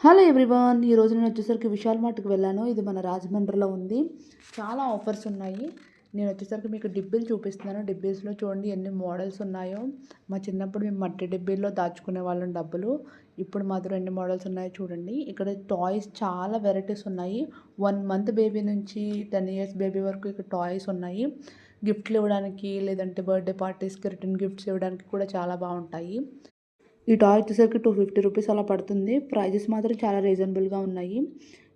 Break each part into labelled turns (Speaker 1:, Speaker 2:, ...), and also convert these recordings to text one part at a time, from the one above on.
Speaker 1: Hello everyone, ఈరోజు నేను వచ్చేసరికి విశాల్ మార్ట్కి వెళ్ళాను. ఇది మన రాజమండ్రిలో ఉంది. చాలా ఆఫర్స్ ఉన్నాయి. నేను వచ్చేసరికి మీకు డిబ్బీలు చూపిస్తున్నాను. డిబ్బీస్లో చూడండి ఎన్ని మోడల్స్ ఉన్నాయో. మా చిన్నప్పుడు మేము మట్టి డిబ్బీల్లో దాచుకునే వాళ్ళం డబ్బులు. ఇప్పుడు మాత్రం ఎన్ని మోడల్స్ ఉన్నాయో చూడండి. ఇక్కడ టాయ్స్ చాలా వెరైటీస్ ఉన్నాయి. 1 మంత్ బేబీ నుంచి 10 ఇయర్స్ బేబీ వరకు ఇక్కడ టాయ్స్ ఉన్నాయి. గిఫ్ట్లు ఇవ్వడానికి, లేదంటే బర్త్డే పార్టీస్కి రిటర్న్ గిఫ్ట్స్ ఇవ్వడానికి కూడా చాలా బాగుంటాయి. ఈ టాయ్ వచ్చేసరికి 250 రూపీస్ అలా పడుతుంది. ప్రైజెస్ మాత్రం చాలా రీజనబుల్గా ఉన్నాయి.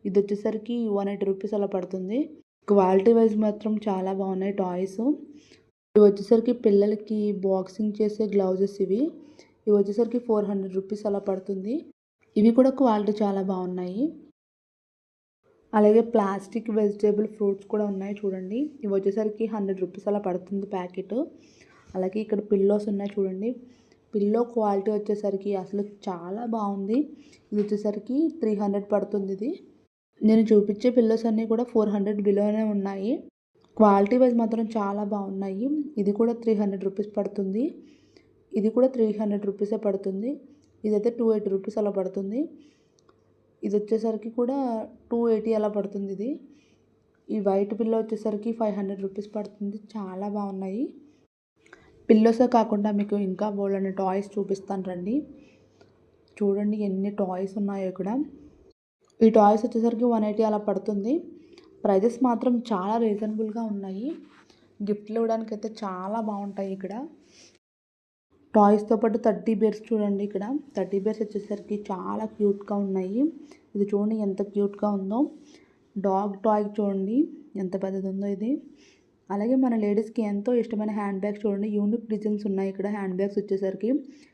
Speaker 1: ఇది వచ్చేసరికి 180 రూపీస్ అలా పడుతుంది. క్వాలిటీ వైజ్ మాత్రం చాలా బాగున్నాయి టాయ్స్. ఇవి వచ్చేసరికి పిల్లలకి బాక్సింగ్ చేసే గ్లౌజెస్ ఇవి వచ్చేసరికి 400 రూపీస్ అలా పడుతుంది. ఇవి కూడా క్వాలిటీ చాలా బాగున్నాయి. అలాగే ప్లాస్టిక్ వెజిటేబుల్ ఫ్రూట్స్ కూడా ఉన్నాయి చూడండి. ఇవి వచ్చేసరికి 100 రూపీస్ అలా పడుతుంది ప్యాకెట్. అలాగే ఇక్కడ పిల్లోస్ ఉన్నాయి చూడండి. పిల్లో క్వాలిటీ వచ్చేసరికి అసలు చాలా బాగుంది. ఇది వచ్చేసరికి 300 పడుతుంది. ఇది నేను చూపించే పిల్లోస్ అన్నీ కూడా 400 బిలోనే ఉన్నాయి. క్వాలిటీ వైజ్ మాత్రం చాలా బాగున్నాయి. ఇది కూడా 300 రూపీస్ పడుతుంది. ఇది కూడా 300 రూపీసే పడుతుంది. ఇదైతే 280 రూపీస్ అలా పడుతుంది. ఇది వచ్చేసరికి కూడా 280 అలా పడుతుంది. ఇది ఈ వైట్ పిల్లో వచ్చేసరికి 500 రూపీస్ పడుతుంది. చాలా బాగున్నాయి. పిల్లోసే కాకుండా మీకు ఇంకా బోల్డన్ని టాయ్స్ చూపిస్తాను రండి. చూడండి ఎన్ని టాయ్స్ ఉన్నాయో ఇక్కడ. ఈ టాయ్స్ వచ్చేసరికి 180 అలా పడుతుంది. ప్రైజెస్ మాత్రం చాలా రీజనబుల్గా ఉన్నాయి. గిఫ్ట్లు ఇవ్వడానికి అయితే చాలా బాగుంటాయి ఇక్కడ. టాయ్స్తో పాటు 30 బేర్స్ చూడండి. ఇక్కడ 30 బేర్స్ వచ్చేసరికి చాలా క్యూట్గా ఉన్నాయి. ఇది చూడండి ఎంత క్యూట్గా ఉందో. డాగ్ టాయ్ చూడండి ఎంత పెద్దది ఉందో ఇది. అలాగే మన లేడీస్కి ఎంతో ఇష్టమైన హ్యాండ్ బ్యాగ్స్ చూడండి. యూనిక్ డిజైన్స్ ఉన్నాయి ఇక్కడ హ్యాండ్ బ్యాగ్స్ వచ్చేసరికి.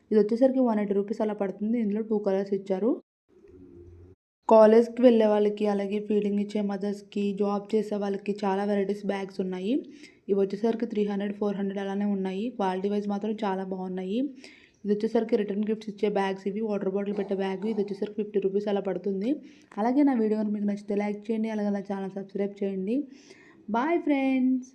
Speaker 1: ఇది వచ్చేసరికి 180 రూపీస్ అలా పడుతుంది. ఇందులో 2 కలర్స్ ఇచ్చారు. కాలేజ్కి వెళ్ళే వాళ్ళకి, అలాగే ఫీడింగ్ ఇచ్చే మదర్స్కి, జాబ్ చేసే వాళ్ళకి చాలా వెరైటీస్ బ్యాగ్స్ ఉన్నాయి. ఇవి వచ్చేసరికి 300, 400 అలానే ఉన్నాయి. క్వాలిటీ వైజ్ మాత్రం చాలా బాగున్నాయి. ఇది వచ్చేసరికి రిటర్న్ గిఫ్ట్స్ ఇచ్చే బ్యాగ్స్ ఇవి. వాటర్ బాటిల్ పెట్టే బ్యాగ్. ఇది వచ్చేసరికి 50 రూపీస్ అలా పడుతుంది. అలాగే నా వీడియో మీకు నచ్చితే లైక్ చేయండి. అలాగే నా ఛానల్ సబ్స్క్రైబ్ చేయండి. Bye friends.